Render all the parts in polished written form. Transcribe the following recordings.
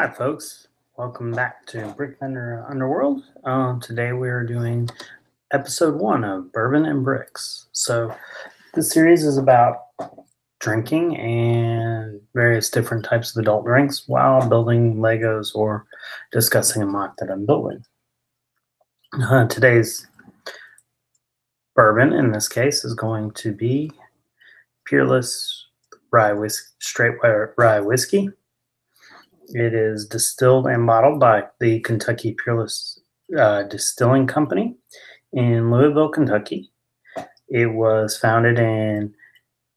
Hi, folks. Welcome back to Brick Underworld. Today we are doing episode 1 of Bourbon and Bricks. So, this series is about drinking and various different types of adult drinks while building Legos or discussing a mock that I'm building. Today's bourbon, in this case, is going to be Peerless Straight Rye Whiskey. It is distilled and bottled by the Kentucky Peerless Distilling Company in Louisville, Kentucky. It was founded in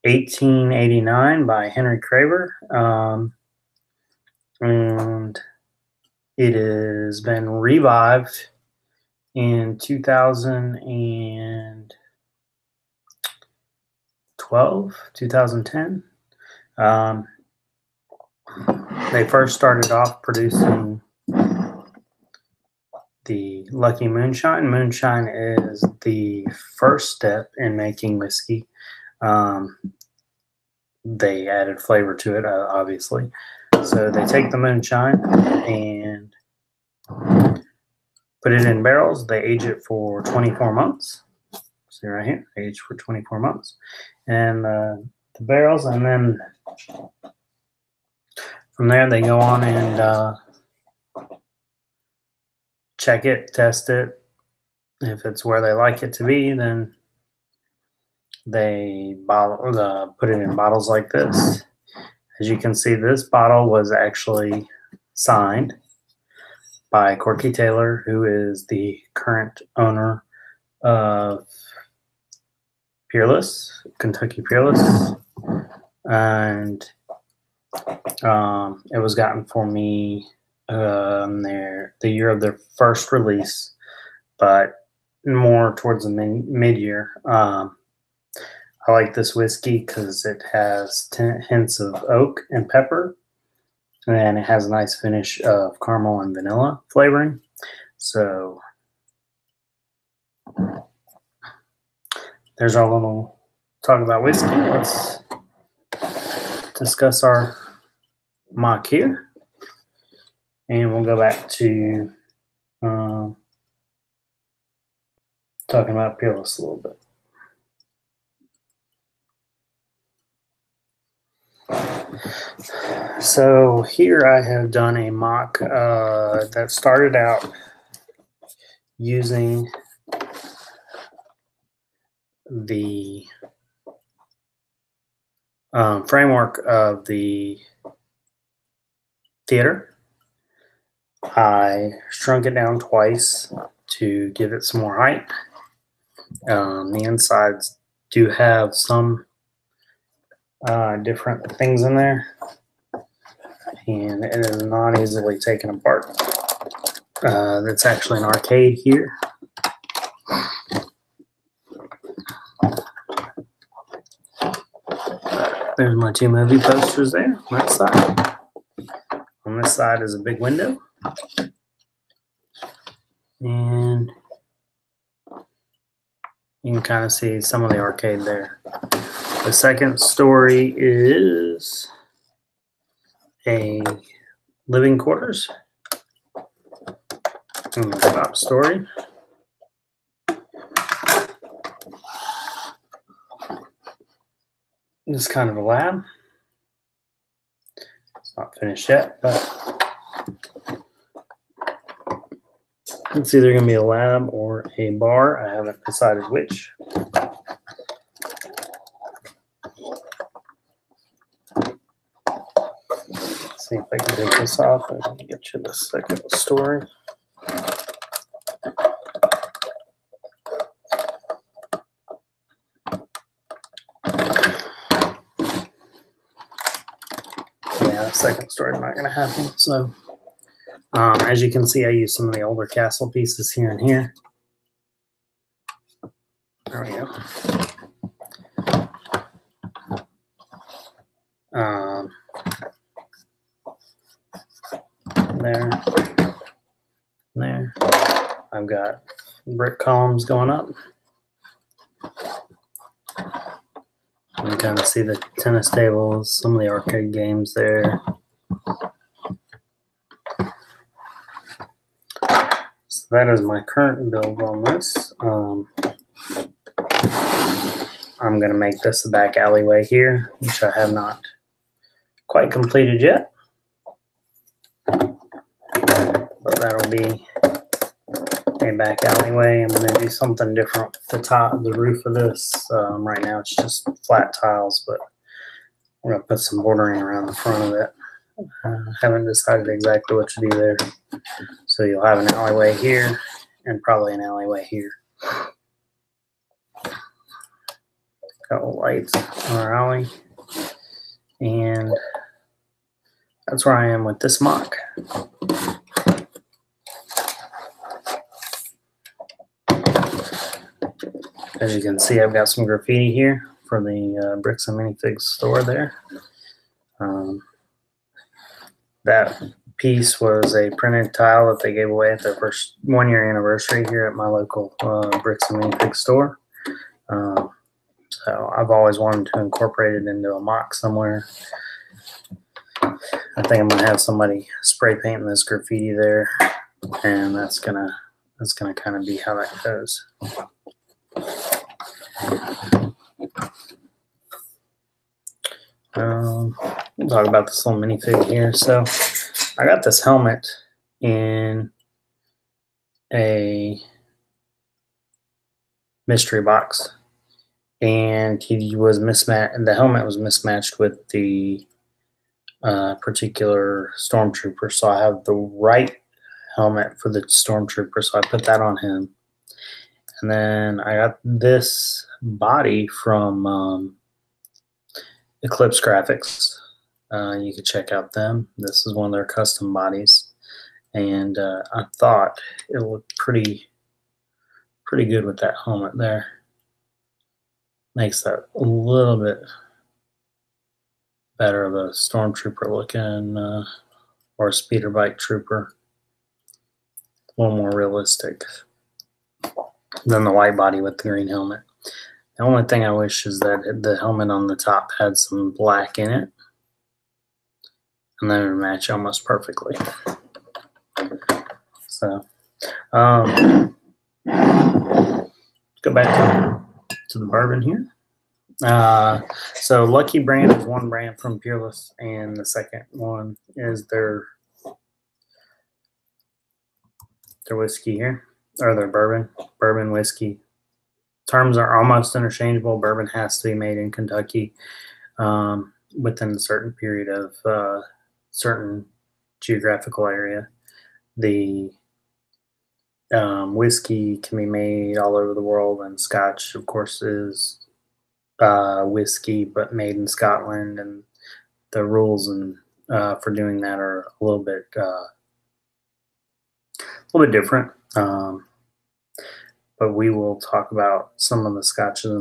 1889 by Henry Craver, and it has been revived in 2010. They first started off producing the Lucky Moonshine. Moonshine is the first step in making whiskey. They added flavor to it, obviously. So they take the moonshine and put it in barrels. They age it for 24 months. See right here, aged for 24 months. And the barrels, and then from there, they go on and check it, test it. If it's where they like it to be, then they put it in bottles like this. As you can see, this bottle was actually signed by Corky Taylor, who is the current owner of Peerless, Kentucky Peerless. And it was gotten for me the year of their first release, but more towards the mid-year. I like this whiskey because it has hints of oak and pepper, and it has a nice finish of caramel and vanilla flavoring. So there's our little talk about whiskey. Let's discuss our mock here, and we'll go back to talking about Peerless a little bit. So here I have done a mock that started out using the framework of the theater. I shrunk it down twice to give it some more height. The insides do have some different things in there, and it is not easily taken apart. That's actually an arcade here. There's my two movie posters there on that side. On this side is a big window, and you can kind of see some of the arcade there. The second story is a living quarters. And the top story is kind of a lab. It's not finished yet, but it's either going to be a lab or a bar. I haven't decided which. Let's see if I can take this off and get you the second story. Yeah, the second story is not going to happen. So, as you can see, I used some of the older castle pieces here and here. There we go. There. I've got brick columns going up. You can kind of see the tennis tables, some of the arcade games there. that is my current build on this. I'm going to make this the back alleyway here, which I have not quite completed yet. But that'll be a back alleyway. I'm going to do something different with the top, the roof of this. Right now it's just flat tiles, but we're going to put some bordering around the front of it. Haven't decided exactly what to do there. So you'll have an alleyway here and probably an alleyway here. Couple lights on our alley. And that's where I am with this mock. As you can see, I've got some graffiti here for the Bricks and Minifigs store there. That piece was a printed tile that they gave away at their first 1-year anniversary here at my local Bricks and Minifigs store. So I've always wanted to incorporate it into a mock somewhere. I think I'm gonna have somebody spray painting this graffiti there, and that's gonna kind of be how that goes. We'll talk about this little minifig here. So I got this helmet in a mystery box, and he was mismatched. The helmet was mismatched with the particular stormtrooper. So I have the right helmet for the stormtrooper, so I put that on him. And then I got this body from Eclipse Graphics. You can check out them. This is one of their custom bodies, and I thought it looked pretty good with that helmet there. Makes that a little bit better of a stormtrooper looking, or a speeder bike trooper. A little more realistic than the white body with the green helmet. The only thing I wish is that the helmet on the top had some black in it, and then it would match almost perfectly. So, go back to the bourbon here. So Lucky brand is one brand from Peerless, and the second one is their whiskey here, or their bourbon whiskey. Terms are almost interchangeable. Bourbon has to be made in Kentucky within a certain period of certain geographical area. The whiskey can be made all over the world, and Scotch, of course, is whiskey but made in Scotland, and the rules and for doing that are a little bit different. But we will talk about some of the scotches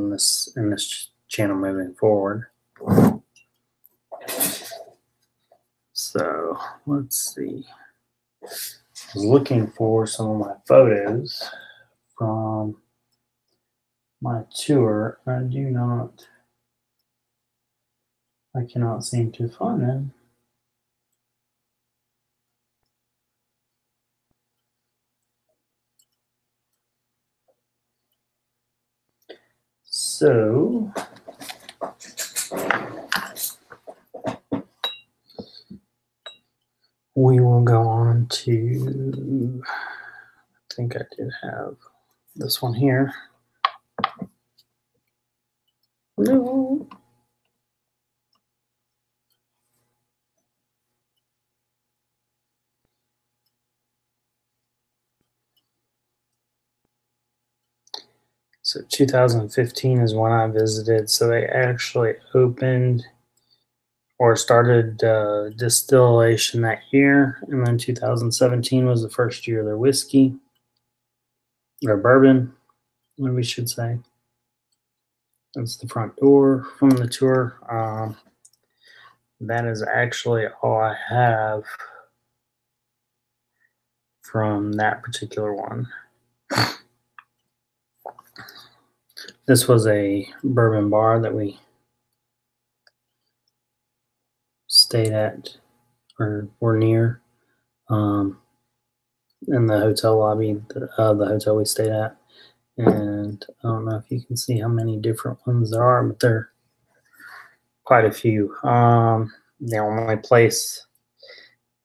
in this channel moving forward. So let's see. I was looking for some of my photos from my tour. I cannot seem to find them. So we will go on to, I think I did have this one here. No. So 2015 is when I visited. So they actually opened or started distillation that year. And then 2017 was the first year of their whiskey, or bourbon, what we should say. That's the front door from the tour. That is actually all I have from that particular one. This was a bourbon bar that we stayed at or were near. in the hotel lobby, the hotel we stayed at. And I don't know if you can see how many different ones there are, but there are quite a few. The only place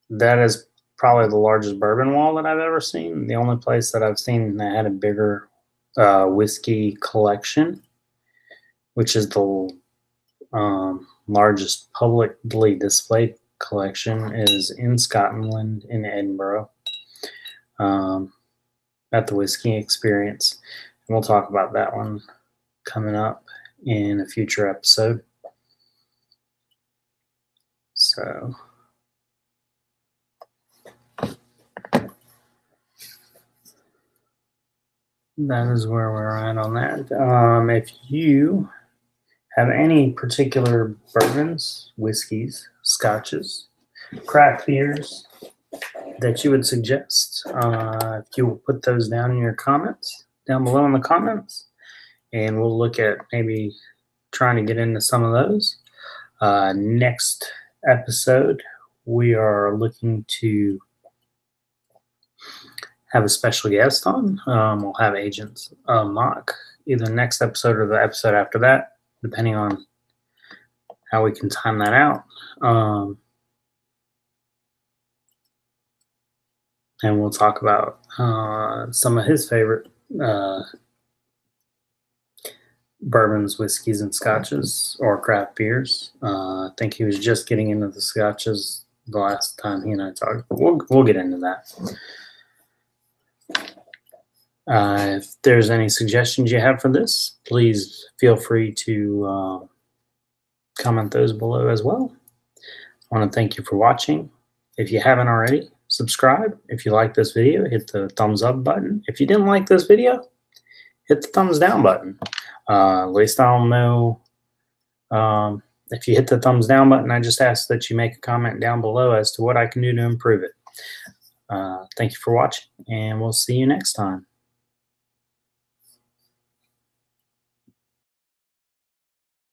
that is probably the largest bourbon wall that I've ever seen. The only place that I've seen that had a bigger whiskey collection, which is the largest publicly displayed collection, is in Scotland, in Edinburgh, at the Whiskey Experience. And we'll talk about that one coming up in a future episode. So that is where we're at on that. If you have any particular bourbons, whiskeys, scotches, craft beers that you would suggest, if you will put those down in your comments, down below in the comments, and we'll look at maybe trying to get into some of those. Next episode, we are looking to have a special guest on. We'll have Agent Mock either next episode or the episode after that, depending on how we can time that out. And we'll talk about some of his favorite bourbons, whiskeys, and scotches, or craft beers. I think he was just getting into the scotches the last time he and I talked, but we'll get into that. If there's any suggestions you have for this, please feel free to comment those below as well. I want to thank you for watching. If you haven't already, subscribe. If you like this video, hit the thumbs up button. If you didn't like this video, hit the thumbs down button. At least I'll know. If you hit the thumbs down button, I just ask that you make a comment down below as to what I can do to improve it. Thank you for watching, and we'll see you next time.